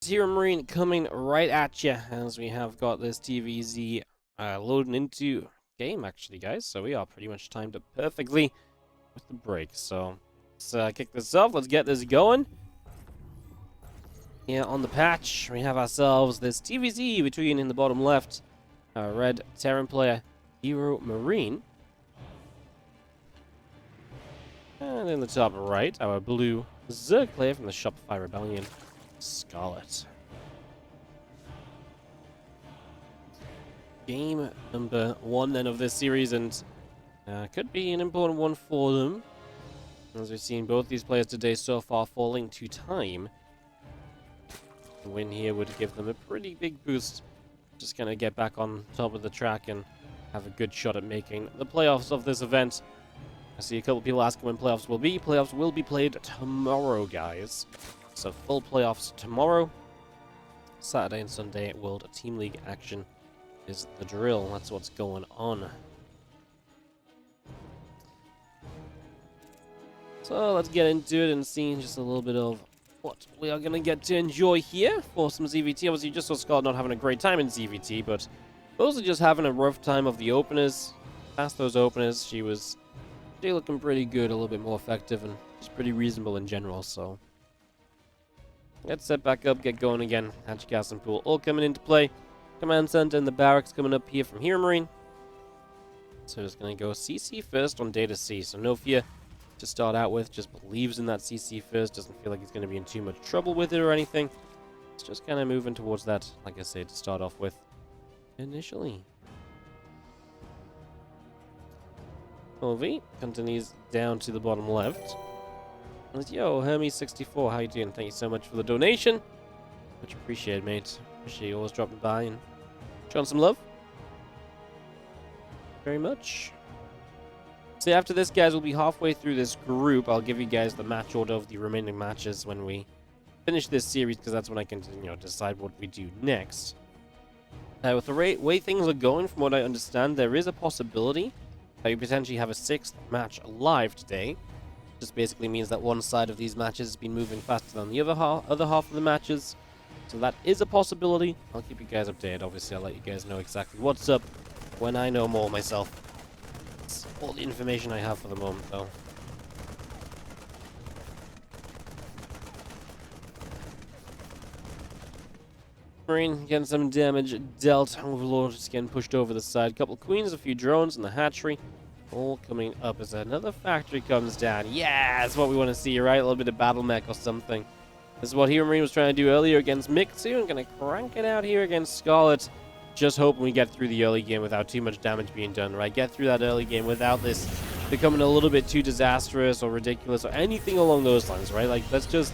HeroMarine coming right at you as we have got this TVZ loading into game, actually, guys. So we are pretty much timed up perfectly with the break. So let's kick this off. Let's get this going. Here on the patch, we have ourselves this TVZ between in the bottom left, red Terran player HeroMarine. And in the top right, our blue Zerg player from the Shopify Rebellion, Scarlett. Game number 1 then of this series, and could be an important one for them. As we've seen both these players today so far falling to time. A win here would give them a pretty big boost. Just gonna get back on top of the track and have a good shot at making the playoffs of this event. I see a couple people asking when playoffs will be. Playoffs will be played tomorrow, guys. So full playoffs tomorrow. Saturday and Sunday World Team League action is the drill. That's what's going on. So let's get into it and see just a little bit of what we are going to get to enjoy here for some ZvT. Obviously, you just saw Scarlett not having a great time in ZvT, but mostly just having a rough time of the openers. Past those openers, she was still looking pretty good, a little bit more effective, and just pretty reasonable in general, so let's set back up, get going again. Hatch, gas, and pool all coming into play. Command center and the barracks coming up here from HeroMarine. So just going to go CC first on Data C. So no fear to start out with. Just believes in that CC first. Doesn't feel like he's going to be in too much trouble with it or anything. It's just kind of moving towards that, like I said, to start off with initially. OV continues down to the bottom left. Yo, Hermes64, how you doing? Thank you so much for the donation. Much appreciated, mate. Appreciate you always dropping by and showing some love. Very much. So after this, guys, we'll be halfway through this group. I'll give you guys the match order of the remaining matches when we finish this series, because that's when I can, decide what we do next. With the way things are going, from what I understand, there is a possibility that you potentially have a 6th match live today. Just basically means that one side of these matches has been moving faster than the other half of the matches. So that is a possibility. I'll keep you guys updated. Obviously, I'll let you guys know exactly what's up when I know more myself. That's all the information I have for the moment, though. Marine getting some damage dealt. Overlord just getting pushed over the side. Couple queens, a few drones, and the hatchery. All coming up as another factory comes down. Yeah, that's what we want to see, right? A little bit of battle mech or something. This is what HeroMarine was trying to do earlier against MECH. I'm going to crank it out here against Scarlett. Just hoping we get through the early game without too much damage being done, right? Get through that early game without this becoming a little bit too disastrous or ridiculous or anything along those lines, right? Like, let's just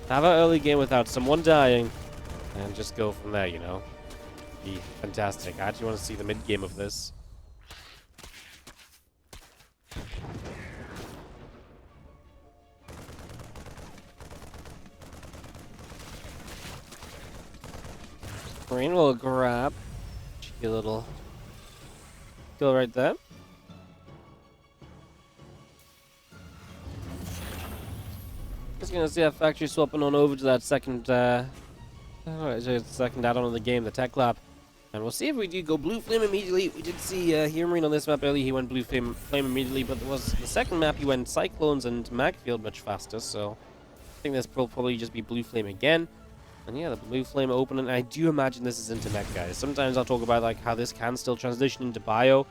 have our early game without someone dying and just go from there, Be fantastic. I actually want to see the mid game of this. Marine will grab a little kill right there. Just gonna see that factory swapping on over to that second second add-on of the game, the Tech Lab. And we'll see if we do go Blue Flame immediately. We did see HeroMarine on this map earlier. He went Blue Flame immediately, but there was the second map he went Cyclones and Magfield much faster, so I think this will probably just be Blue Flame again. And yeah, the Blue Flame opening. I do imagine this is into mech, guys. Sometimes I'll talk about like how this can still transition into bio.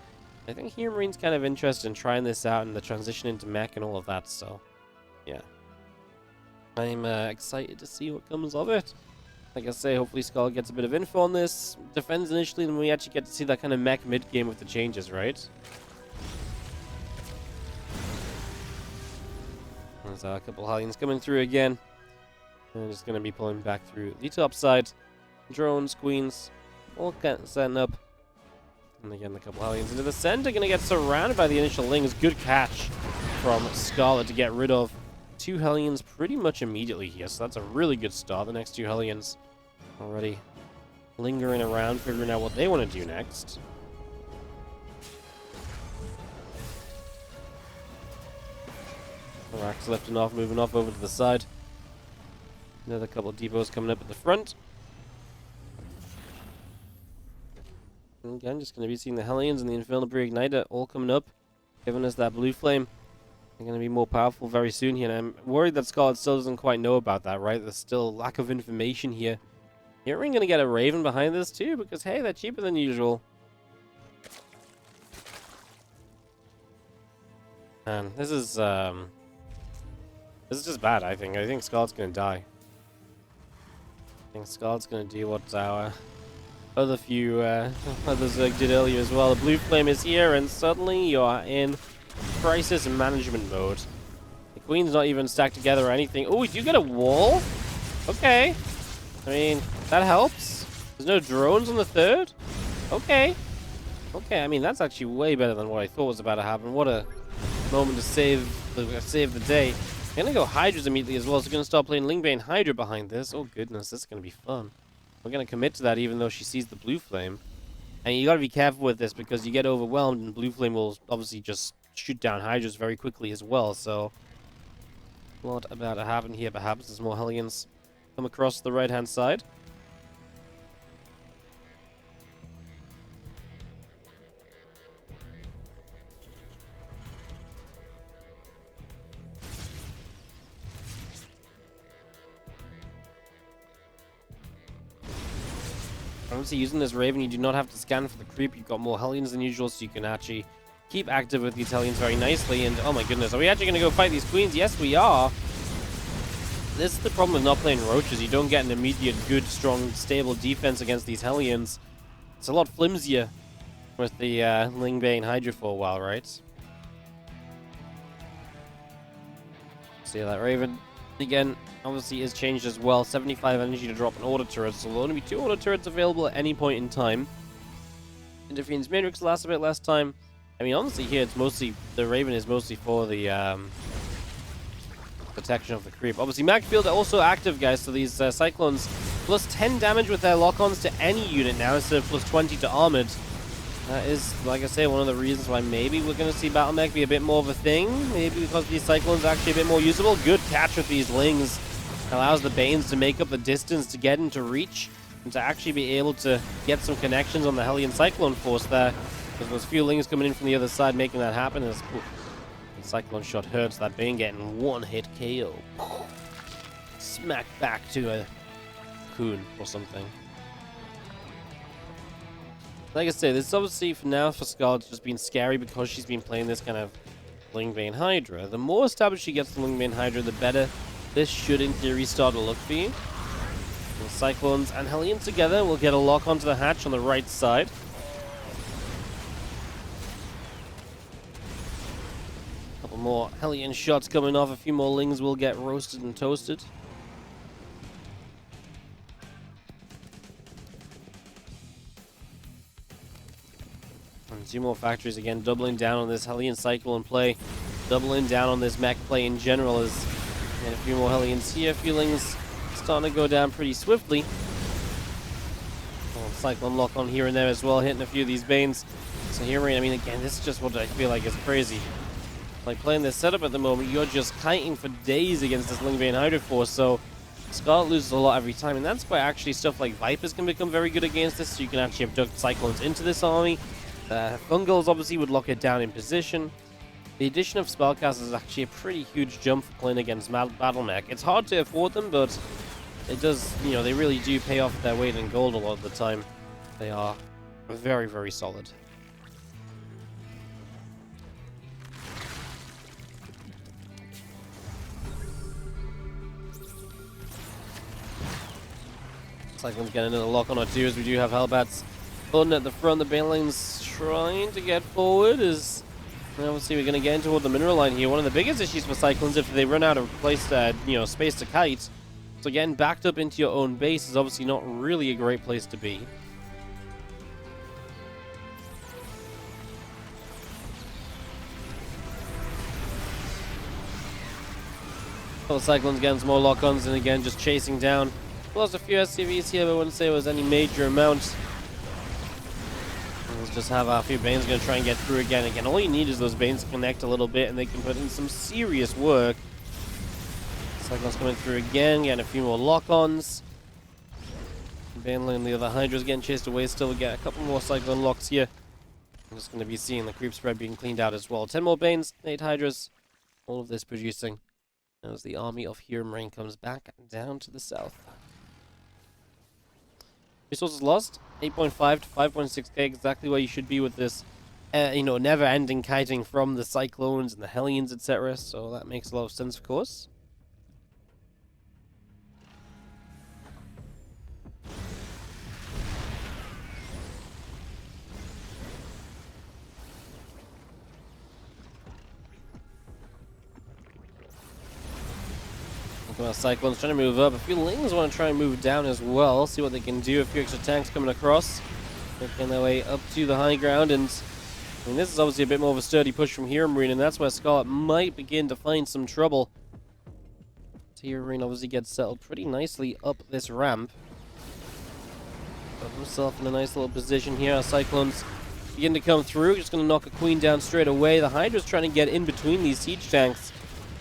I think HeroMarine's kind of interested in trying this out and the transition into mech and all of that, so yeah. I'm excited to see what comes of it. Like I say, hopefully Scarlett gets a bit of info on this. Defends initially, and we actually get to see that kind of mech mid-game with the changes, right? There's a couple Hellions coming through again. I'm just going to be pulling back through the top side. Drones, queens, all setting up. And again, a couple Hellions into the center. Going to get surrounded by the initial lings. Good catch from Scarlett to get rid of 2 Hellions pretty much immediately here. So that's a really good start. The next 2 Hellions already lingering around, figuring out what they want to do next. Rax lifting off, moving off over to the side. Another couple of depots coming up at the front. And again, just going to be seeing the Hellions and the Infernal Pre-Igniter all coming up, giving us that blue flame. They're going to be more powerful very soon here, and I'm worried that Scarlett still doesn't quite know about that, right? There's still lack of information here. You're going to get a Raven behind this too, because hey, they're cheaper than usual. Man, this is just bad, I think. I think Scarlett's going to die. I think Scarlett's going to do what our other few others did earlier as well. The blue flame is here, and suddenly you are in crisis management mode. The queen's not even stacked together or anything. Oh, we do get a wall? Okay. I mean, that helps. There's no drones on the third? Okay. Okay, I mean, that's actually way better than what I thought was about to happen. What a moment to save the day. I'm going to go Hydras immediately as well, so we're going to start playing Lingbane Hydra behind this. Oh, goodness, this is going to be fun. We're going to commit to that even though she sees the blue flame. And you got to be careful with this because you get overwhelmed and blue flame will obviously just shoot down Hydras very quickly as well. So, what about to happen here perhaps as more Hellions come across the right-hand side? Obviously, using this Raven, you do not have to scan for the creep. You've got more Hellions than usual, so you can actually keep active with these Hellions very nicely. And oh my goodness, are we actually going to go fight these queens? Yes, we are. This is the problem with not playing Roaches. You don't get an immediate, good, strong, stable defense against these Hellions. It's a lot flimsier with the Lingbane Hydra for a while, right? See that Raven again. Obviously is changed as well. 75 energy to drop an auto turret, so there'll only be 2 auto turrets available at any point in time. Interference Matrix lasts a bit less time. I mean, honestly, here it's mostly the Raven is mostly for the protection of the creep. Obviously, Mag Field are also active, guys. So these Cyclones plus 10 damage with their lock-ons to any unit now instead of plus 20 to armored. That is, like I say, one of the reasons why maybe we're going to see Battle Mech be a bit more of a thing. Maybe because these Cyclones are actually a bit more usable. Good catch with these Lings. Allows the Banes to make up the distance to get into reach and to actually be able to get some connections on the Hellion Cyclone force there. Because those few Lings coming in from the other side making that happen. As, the Cyclone shot hurts that Bane getting one-hit KO. Smack back to a Coon or something. Like I say, this is obviously for now for Scarlett just been scary because she's been playing this kind of Lingbane Hydra. The more established she gets the Lingbane Hydra, the better this should, in theory, start to look for you. The Cyclones and Hellions together will get a lock onto the hatch on the right side. A couple more Hellion shots coming off. A few more Lings will get roasted and toasted. And 2 more factories again, doubling down on this Hellion Cyclone play. Doubling down on this mech play in general as... And a few more Hellions here. Feelings starting to go down pretty swiftly. Oh, Cyclone lock on here and there as well, hitting a few of these Banes. So HeroMarine, I mean, again, this is just what I feel like is crazy. Like playing this setup at the moment, you're just kiting for days against this Lingbane Hydra force. So Scarlett loses a lot every time, and that's why actually stuff like Vipers can become very good against this. So you can actually abduct Cyclones into this army. Fungals obviously would lock it down in position. The addition of spellcasters is actually a pretty huge jump for playing against Battle Mech. It's hard to afford them, but it does, you know, they really do pay off their weight in gold a lot of the time. They are very, very solid. Cyclone's getting another lock on or two as we do have Hellbats holding at the front. The Baneling's trying to get forward as... Obviously, we're going to get into the mineral line here. One of the biggest issues for Cyclones if they run out of place, space to kite. So getting backed up into your own base is obviously not really a great place to be. Well, Cyclones getting some more lock-ons and again just chasing down. Lost a few SCVs here, but I wouldn't say it was any major amount. Let's just have a few Banes going to try and get through again. Again, all you need is those Banes to connect a little bit and they can put in some serious work. Cyclone's coming through again, getting a few more lock-ons. Baneling the other Hydra's getting chased away still. We get a couple more Cyclone locks here. I'm just going to be seeing the creep spread being cleaned out as well. 10 more Banes, 8 Hydras. All of this producing as the army of HeroMarine comes back down to the south. Resources lost, 8.5 to 5.6k, exactly where you should be with this, never-ending kiting from the Cyclones and the Hellions, etc. So that makes a lot of sense, of course. Cyclones trying to move up. A few Lings want to try and move down as well. See what they can do. A few extra tanks coming across. Making their way up to the high ground. And this is obviously a bit more of a sturdy push from HeroMarine. And that's where Scarlett might begin to find some trouble. HeroMarine obviously gets settled pretty nicely up this ramp. Got himself in a nice little position here. Our Cyclones begin to come through. Just going to knock a Queen down straight away. The Hydra's trying to get in between these siege tanks.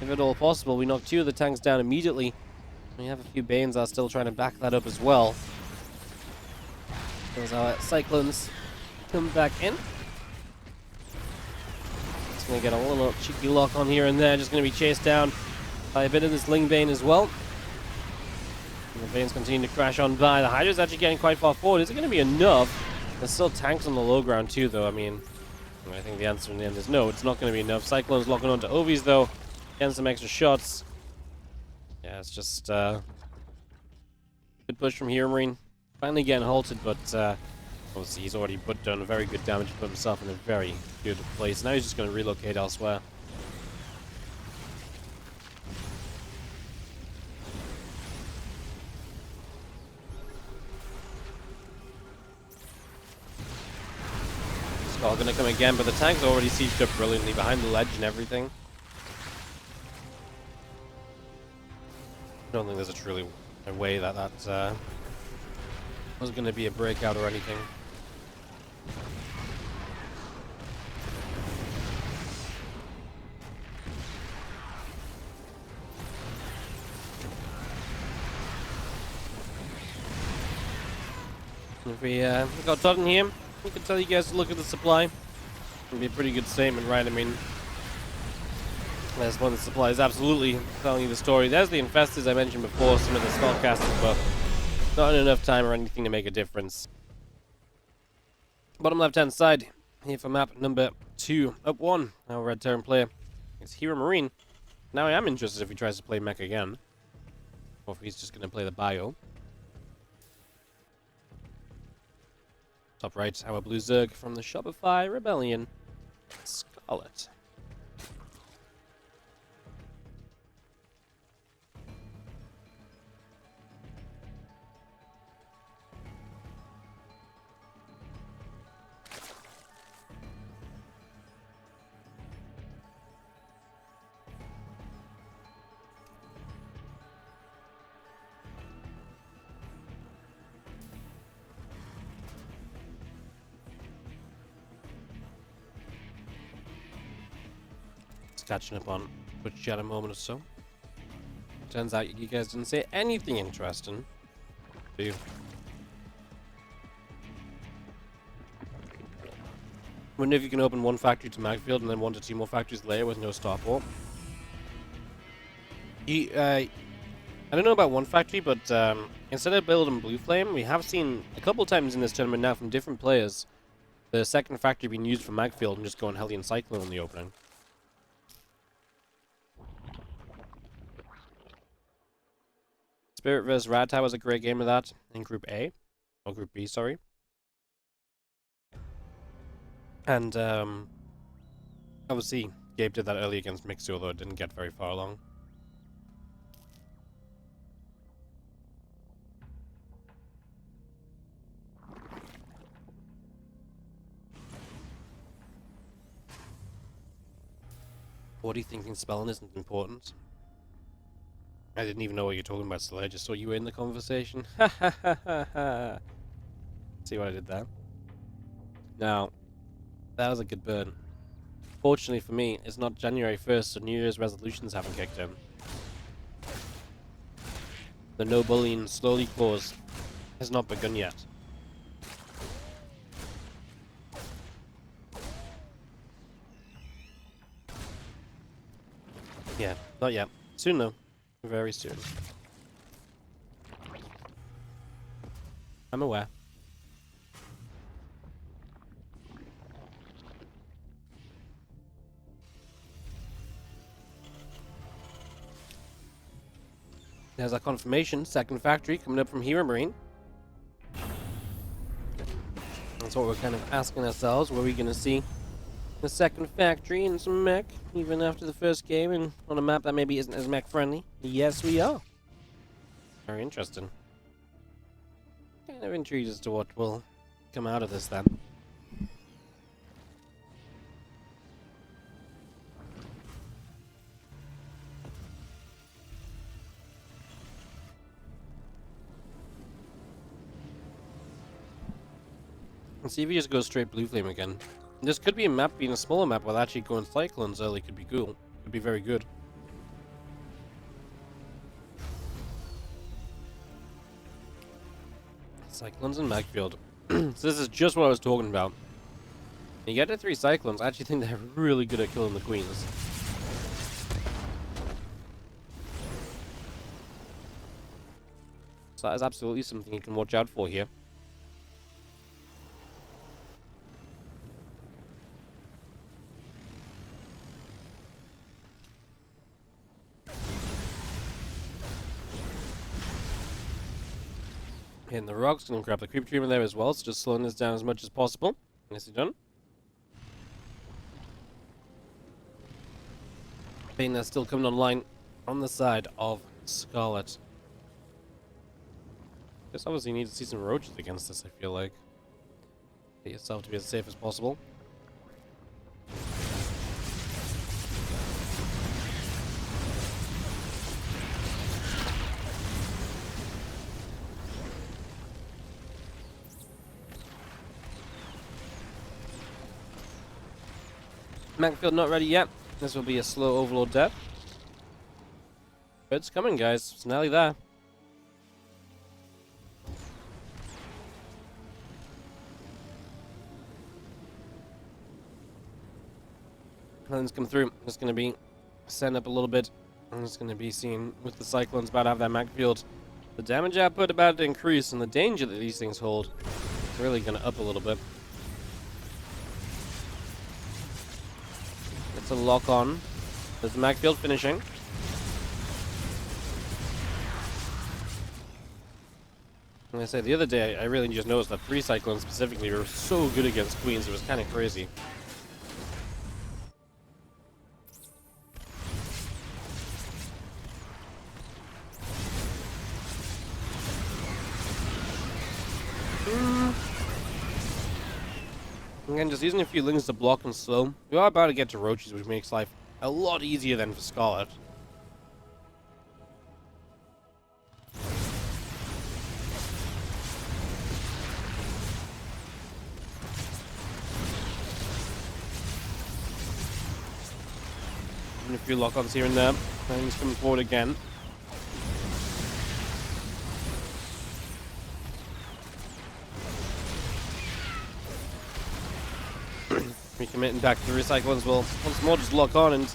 If at all possible, we knock 2 of the tanks down immediately. We have a few Banes are still trying to back that up as well. Those our Cyclones come back in. Just going to get a little cheeky lock on here and there. Just going to be chased down by a bit of this Ling Bane as well. And the Banes continue to crash on by. The Hydra's actually getting quite far forward. Is it going to be enough? There's still tanks on the low ground too, though. I mean, I think the answer in the end is no. It's not going to be enough. Cyclones locking onto Ovies, though. Getting some extra shots. Yeah, it's just good push from HeroMarine. Finally getting halted, but obviously he's already done very good damage, put himself in a very good place. Now he's just going to relocate elsewhere. Skull going to come again, but the tank's already sieged up brilliantly behind the ledge and everything. I don't think there's truly a way that was going to be a breakout or anything. If we got Tottenham, we can tell you guys to look at the supply. It'd be a pretty good statement, right? I mean, there's one of the supply is absolutely telling you the story. There's the Infestors I mentioned before, some of the spellcasters, but not enough time or anything to make a difference. Bottom left-hand side, here for map number 2. Up 1, our Red Terran player is HeroMarine. Now I am interested if he tries to play mech again, or if he's just going to play the bio. Top right, our Blue Zerg from the Shopify Rebellion, Scarlett. Catching up on Twitch chat a moment or so. Turns out you guys didn't say anything interesting. Do you? Wonder if you can open one factory to Magfield and then 1 to 2 more factories later with no starport. I don't know about one factory, but instead of building Blue Flame, we have seen a couple times in this tournament now from different players the second factory being used for Magfield and just going Hellion Cyclone in the opening. Spirit vs. Radtower was a great game of that in Group A. Or Group B, sorry. And, obviously, Gabe did that early against Mixu, although it didn't get very far along. What do you think spelling isn't important? I didn't even know what you're talking about, still. I just saw you were in the conversation. Ha ha ha ha ha. See what I did there? Now, that was a good burn. Fortunately for me, it's not January 1st, so New Year's resolutions haven't kicked in. The no bullying slowly cause has not begun yet. Yeah, not yet. Soon though. Very soon. I'm aware. There's our confirmation. Second factory coming up from HeroMarine. That's what we're kind of asking ourselves. Were we going to see the second factory in some mech, even after the first game, and on a map that maybe isn't as mech friendly? Yes, we are. Very interesting. Kind of intrigued as to what will come out of this then. Let's see if he just goes straight blue flame again. This could be a map being a smaller map while actually going cyclones early could be cool. Could be very good. Cyclones and Macfield. So this is just what I was talking about. You get to 3 cyclones, I actually think they're really good at killing the queens. So that is absolutely something you can watch out for here. Hitting the rocks, gonna grab the creep treatment there as well, so just slowing this down as much as possible. Nicely done. Pain that's still coming online on the side of Scarlett. Guess obviously you need to see some roaches against this, I feel like. Get yourself to be as safe as possible. Macfield not ready yet. This will be a slow overload death. But it's coming, guys. It's nearly there. Nothing's come through. Just going to be setting up a little bit. I'm just going to be seeing with the Cyclones about to have that Macfield. The damage output about to increase, and the danger that these things hold is really going to up a little bit. It's a lock on. There's the Macfield finishing. Like I said, the other day, I really just noticed that 3 Cyclones specifically were so good against Queens, it was kind of crazy. Again, just using a few lings to block and slow. We are about to get to roaches, which makes life a lot easier than for Scarlett. And a few lock-ons here and there. And he's coming forward again. Recommitting back to the recyclers will once more just lock on, and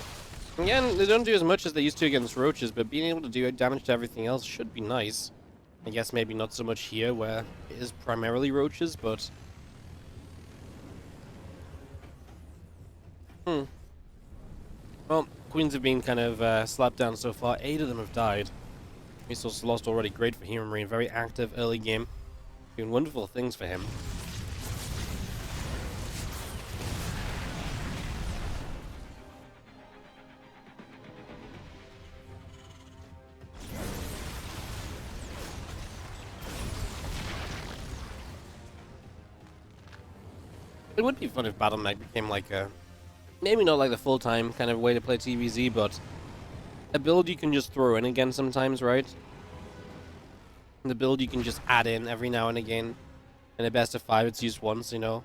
again, they don't do as much as they used to against roaches, but being able to do damage to everything else should be nice. I guess maybe not so much here where it is primarily roaches, but well, Queens have been kind of slapped down so far. 8 of them have died. Resource lost already. Great for HeroMarine. Very active early game. Doing wonderful things for him. It would be fun if Battle Mag became like a, maybe not like the full-time kind of way to play TVZ, but a build you can just throw in again sometimes, right? And the build you can just add in every now and again. In a best of 5, it's used once, you know?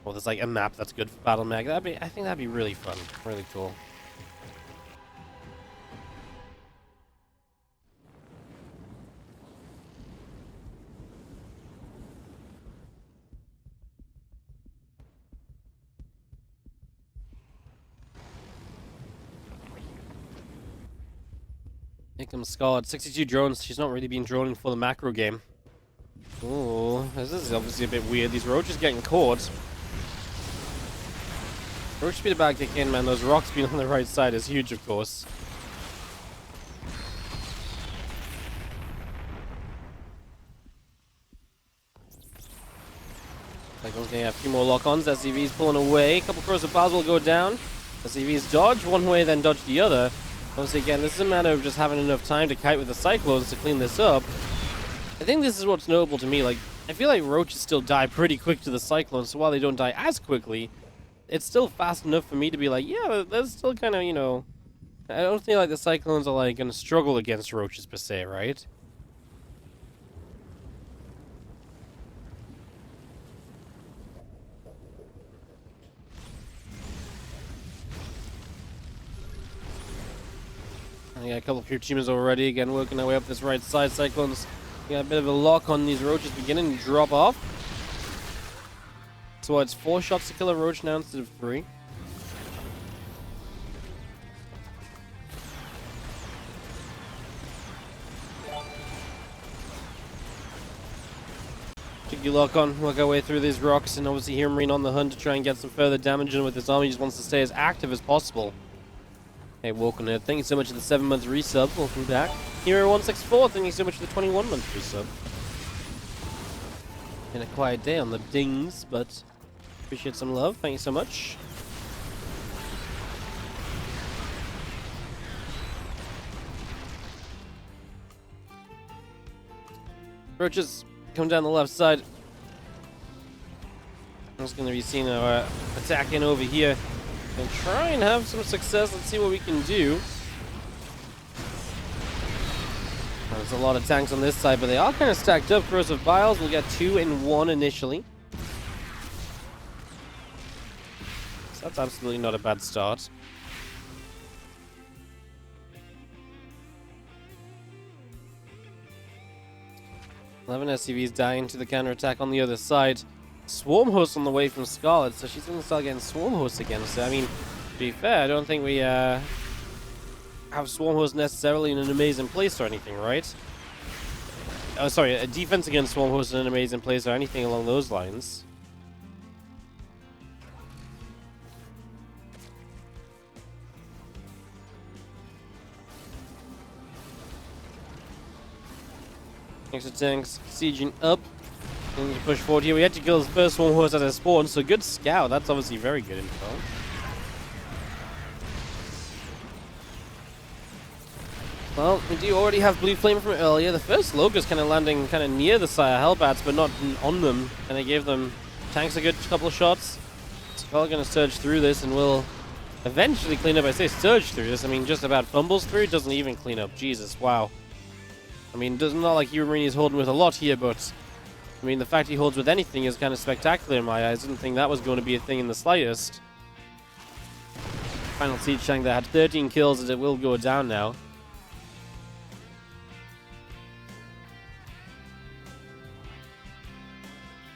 Or there's like a map that's good for Battle Mag. I think that'd be really fun, really cool. Here comes Scarlett. 62 drones. She's not really been droning for the macro game. Ooh, this is obviously a bit weird. These roaches getting caught. Roach speed back kick in, man. Those rocks being on the right side is huge, of course. Like, okay, a few more lock-ons. SCV's pulling away. A couple crows of bars will go down. SCV's dodge one way, then dodge the other. Obviously, again, this is a matter of just having enough time to kite with the cyclones to clean this up. I think this is what's notable to me. Like, I feel like roaches still die pretty quick to the cyclones, so while they don't die as quickly, it's still fast enough for me to be like, yeah, that's still kind of, you know... I don't feel like the cyclones are, like, going to struggle against roaches per se, right? I got a couple of crew teamers already, again, working their way up this right side. Cyclones got a bit of a lock on these roaches beginning to drop off. So it's 4 shots to kill a roach now instead of 3. Cheeky lock on, work our way through these rocks, and obviously HeroMarine on the hunt to try and get some further damage in with his army. He just wants to stay as active as possible. Hey, welcome here. Thank you so much for the 7-month resub. Welcome back. Hero164, thank you so much for the 21-month resub. Been a quiet day on the dings, but appreciate some love. Thank you so much. Roaches come down the left side. I'm just going to be seeing our attack in over here. And try and have some success. Let's see what we can do. There's a lot of tanks on this side, but they are kind of stacked up. Crows of Biles, we'll get 2 and 1 initially. So that's absolutely not a bad start. 11 SCVs dying to the counterattack on the other side. Swarm host on the way from Scarlett, so she's going to start getting swarm hosts again. So, I mean, to be fair, I don't think we have swarm hosts necessarily in an amazing place or anything, right? Oh, sorry, a defense against swarm hosts in an amazing place or anything along those lines. Extra tanks sieging up. And to push forward here. We had to kill his first swarm horse at his spawn, so good scout. That's obviously very good info. Well, we do already have blue flame from earlier. The first Locust kind of landing kind of near the Sire Hellbats, but not on them. And I gave them tanks a good couple of shots. So we're going to surge through this, and we'll eventually clean up. I say surge through this. I mean, just about fumbles through. Doesn't even clean up. Jesus, wow. I mean, it doesn't look like HeroMarine is holding with a lot here, but I mean, the fact he holds with anything is kind of spectacular in my eyes. I didn't think that was going to be a thing in the slightest. Final siege tank that had 13 kills, as it will go down now.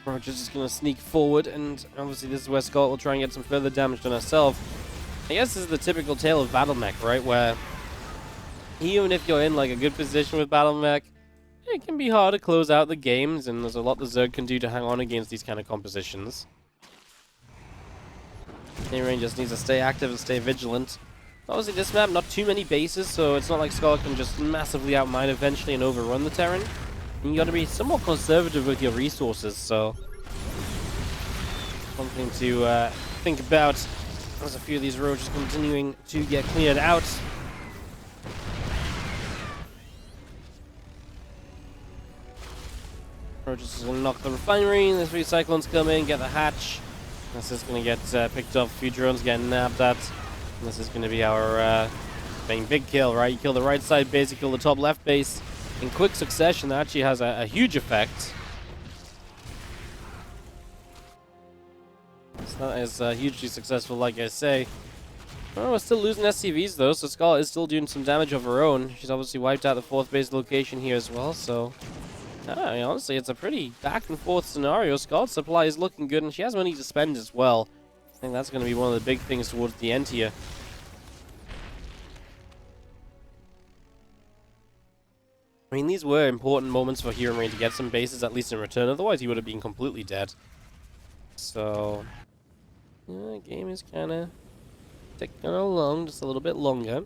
Roger's just going to sneak forward, and obviously this is where Scarlett will try and get some further damage done herself. I guess this is the typical tale of Battle Mech, right? Where even if you're in like a good position with Battle Mech, it can be hard to close out the games, and there's a lot the Zerg can do to hang on against these kind of compositions. HeroMarine just needs to stay active and stay vigilant. Obviously this map, not too many bases, so it's not like Scarlett can just massively outmine eventually and overrun the Terran. And you gotta be somewhat conservative with your resources, so something to think about. There's a few of these roaches continuing to get cleared out. Roaches is going to knock the refinery, and the 3 Cyclones come in, get the hatch. This is going to get picked off, a few drones getting nabbed at. And this is going to be our main big kill, right? You kill the right side base, you kill the top left base in quick succession. That actually has a huge effect. So that is hugely successful, like I say. Oh, we're still losing SCVs though, so Scarlett is still doing some damage of her own. She's obviously wiped out the 4th base location here as well, so I mean, honestly, it's a pretty back and forth scenario. Scarlett's supply is looking good, and she has money to spend as well. I think that's going to be one of the big things towards the end here. I mean, these were important moments for HeroMarine to get some bases, at least in return. Otherwise, he would have been completely dead. So, yeah, game is kind of ticking along just a little bit longer.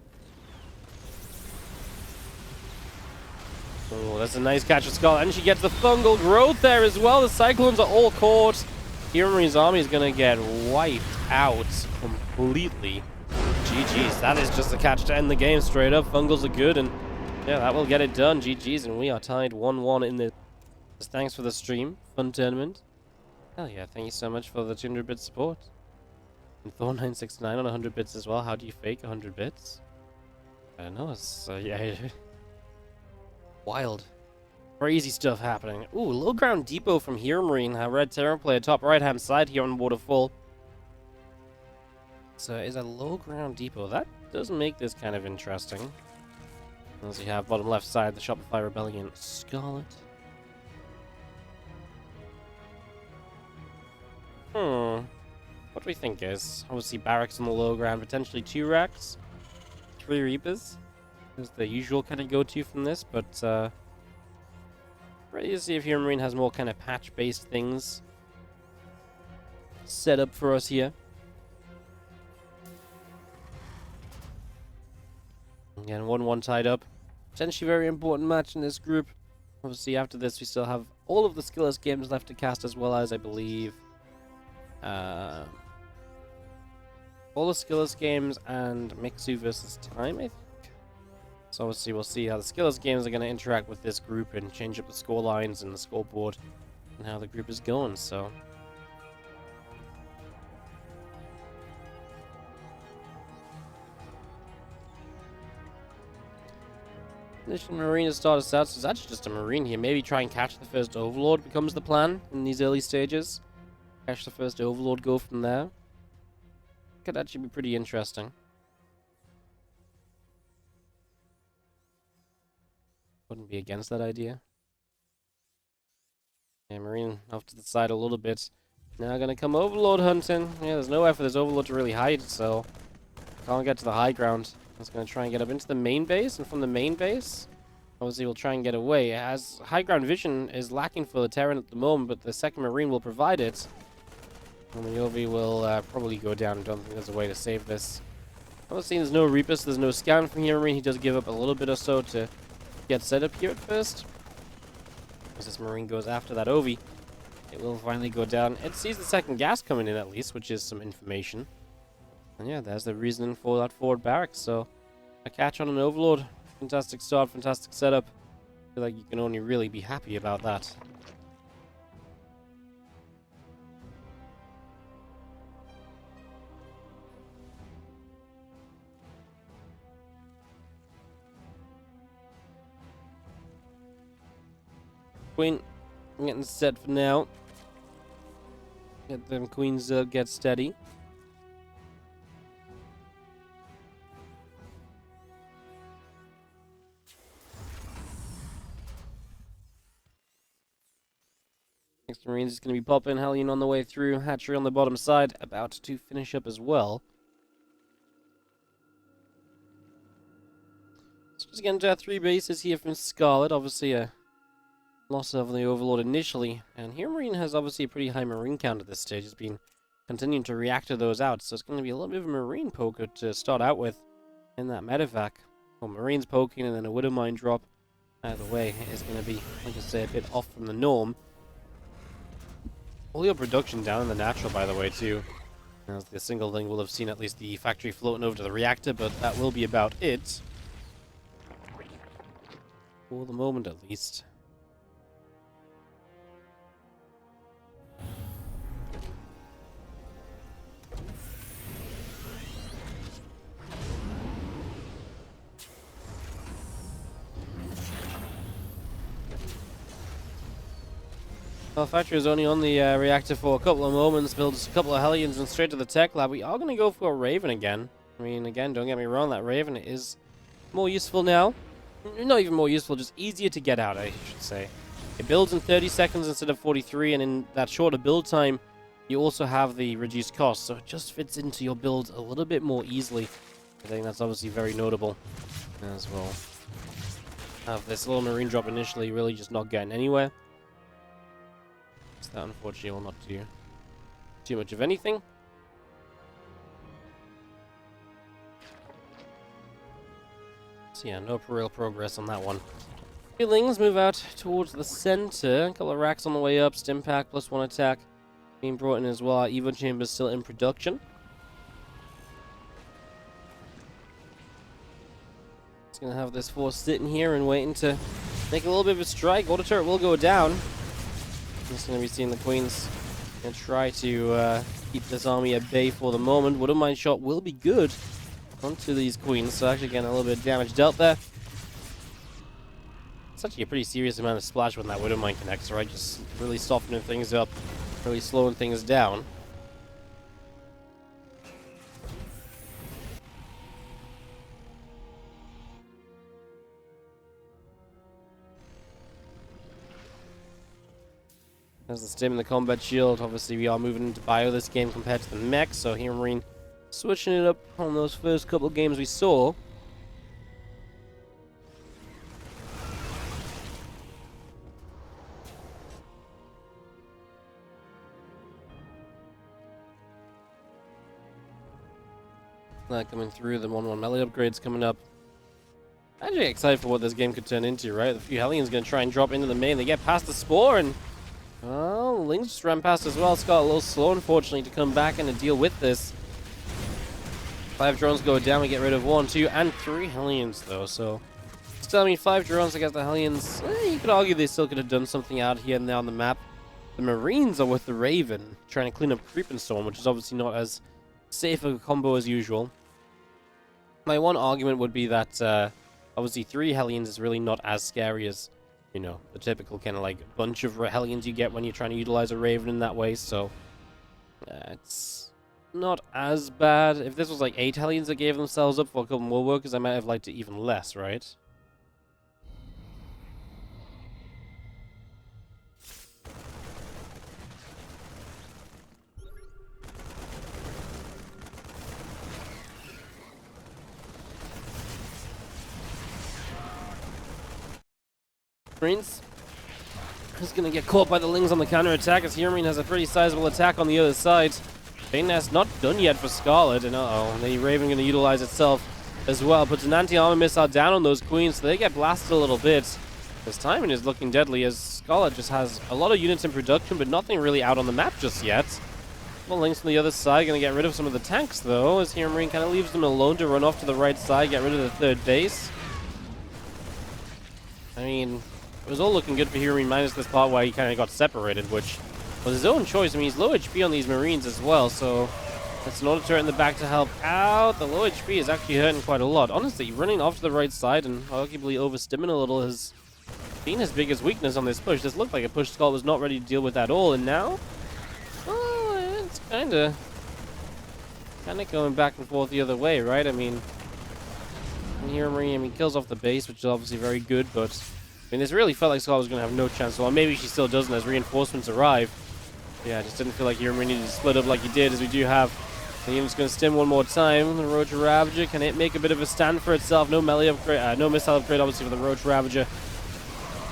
Oh, that's a nice catch of Scarlett. And she gets the fungal growth there as well. The Cyclones are all caught. HeroMarine's army is going to get wiped out completely. GG's. That is just a catch to end the game straight up. Fungals are good, and yeah, that will get it done. GG's, and we are tied 1-1 in this. Thanks for the stream. Fun tournament. Hell yeah, thank you so much for the 200-bit support. And Thor969 on 100 bits as well. How do you fake 100 bits? I don't know. It's, yeah. Wild. Crazy stuff happening. Ooh, low ground depot from HeroMarine. Red Terror player top right-hand side here on Waterfall. So is a low ground depot. That does make this kind of interesting. As we have bottom left side, the Shopify Rebellion Scarlett. What do we think, guys? Obviously barracks on the low ground, potentially 2 racks, 3 Reapers. Is the usual kind of go-to from this, but ready to see if HeroMarine has more kind of patch-based things set up for us here. Again, 1-1 tied up. Potentially very important match in this group. Obviously, after this, we still have all of the skillless games left to cast, as well as, I believe, all the skillless games and Mixu versus Time, I think. So obviously, we'll see how the skillless games are going to interact with this group and change up the score lines and the scoreboard and how the group is going, so... Initial Marine to start us out, so it's actually just a Marine here. Maybe try and catch the first Overlord becomes the plan in these early stages. Catch the first Overlord, go from there. Could actually be pretty interesting. Wouldn't be against that idea. Yeah, Marine off to the side a little bit. Now gonna come Overlord hunting. Yeah, there's nowhere for this Overlord to really hide, so can't get to the high ground. It's going to try and get up into the main base, and from the main base, obviously we'll try and get away. As high ground vision is lacking for the Terran at the moment, but the second Marine will provide it. And the Yovi will probably go down. I don't think there's a way to save this. Obviously there's no Reapers, there's no scan from HeroMarine. He does give up a little bit or so to get set up here at first. As this Marine goes after that Ovi, it will finally go down. It sees the second gas coming in at least, which is some information. And yeah, there's the reasoning for that forward barracks. So, a catch on an Overlord. Fantastic start, fantastic setup. I feel like you can only really be happy about that. Queen, I'm getting set for now. Get them queens get steady. Next Marines is going to be popping. Hellion on the way through. Hatchery on the bottom side. About to finish up as well. So just getting to our 3 bases here from Scarlett. Obviously a loss of the Overlord initially. And HeroMarine has obviously a pretty high Marine count at this stage. It's been continuing to react to those out. So it's going to be a little bit of a Marine poker to start out with in that medevac. Well, Marines poking and then a Widow Mine drop. Either way, is going to be, like I say, a bit off from the norm. All your production down in the natural, by the way, too. As the single thing will have seen at least the factory floating over to the reactor, but that will be about it. For the moment, at least. Well, factory is only on the reactor for a couple of moments, builds a couple of Hellions and straight to the tech lab. We are going to go for a Raven again. I mean, again, don't get me wrong, that Raven is more useful now. Not even more useful, just easier to get out, I should say. It builds in 30 seconds instead of 43, and in that shorter build time, you also have the reduced cost, so it just fits into your build a little bit more easily. I think that's obviously very notable as well. Have this little marine drop initially really just not getting anywhere. So that unfortunately will not do too much of anything. So yeah, no real progress on that one. Feelings move out towards the center. A couple of racks on the way up. Stim pack +1 attack being brought in as well. Evo chamber's still in production. It's gonna have this force sitting here and waiting to make a little bit of a strike. Auto turret will go down. Just gonna be seeing the queens and try to keep this army at bay for the moment. Widowmine shot will be good onto these queens, so actually getting a little bit of damage dealt there. It's actually a pretty serious amount of splash when that Widowmine connects, right? Just really softening things up, really slowing things down. There's the stim and the combat shield. Obviously, we are moving into bio this game compared to the mech, so HeroMarine switching it up on those first couple of games we saw. That coming through, the 1-1 melee upgrades coming up. Actually excited for what this game could turn into, right? The few Hellions going to try and drop into the main. They get past the Spore, and well, Lings just ran past as well. It's got a little slow, unfortunately, to come back and to deal with this. 5 drones go down. We get rid of 1, 2, and 3 Hellions, though. So, still, I mean, 5 drones against the Hellions. You could argue they still could have done something out here and there on the map. The Marines are with the Raven, trying to clean up Creep and Storm, which is obviously not as safe a combo as usual. My one argument would be that, obviously, 3 Hellions is really not as scary as, you know, the typical kind of like bunch of Hellions you get when you're trying to utilize a Raven in that way, so it's not as bad. If this was like 8 Hellions that gave themselves up for a couple more workers, I might have liked it even less, right? Marines is going to get caught by the Lings on the counter-attack as HeroMarine has a pretty sizable attack on the other side. Bane Nest not done yet for Scarlett, and the Raven going to utilize itself as well. Puts an anti-armor missile down on those queens, so they get blasted a little bit. This timing is looking deadly as Scarlett just has a lot of units in production, but nothing really out on the map just yet. Well, Lings from the other side going to get rid of some of the tanks, though, as HeroMarine kind of leaves them alone to run off to the right side, get rid of the third base. I mean, it was all looking good for HeroMarine minus this part where he kind of got separated, which was his own choice. I mean, he's low HP on these Marines as well, so that's an auto turret in the back to help out. The low HP is actually hurting quite a lot. Honestly, running off to the right side and arguably overstimming a little has been his biggest weakness on this push. This looked like a push Skull was not ready to deal with at all, and now, oh, it's kind of going back and forth the other way, right? I mean, HeroMarine, kills off the base, which is obviously very good, but I mean, this really felt like Skull was going to have no chance. Well, maybe she still doesn't as reinforcements arrive. Yeah, I just didn't feel like HeroMarine needed to split up like he did, as we do have. The unit's going to stim one more time. The Roach Ravager, can it make a bit of a stand for itself? No melee upgrade, no missile upgrade, obviously, for the Roach Ravager.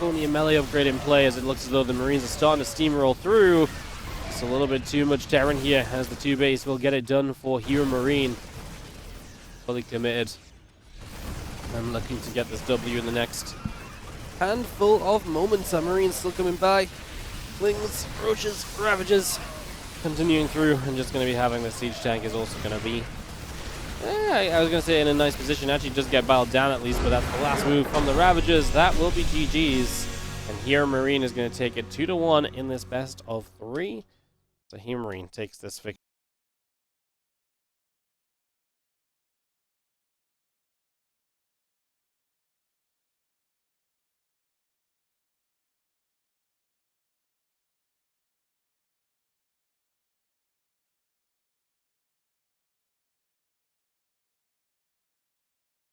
Only a melee upgrade in play, as it looks as though the Marines are starting to steamroll through. It's a little bit too much Terran here, as the 2 base will get it done for HeroMarine. Fully committed. I'm looking to get this W in the next handful of moments. Marines still coming by. Lings, Roaches, Ravages continuing through, and just going to be having the siege tank is also going to be, I was going to say in a nice position. Actually just get bowed down at least, but that's the last move from the Ravagers. That will be GG's. And HeroMarine is going to take it 2-1 in this best of 3. So HeroMarine takes this victory.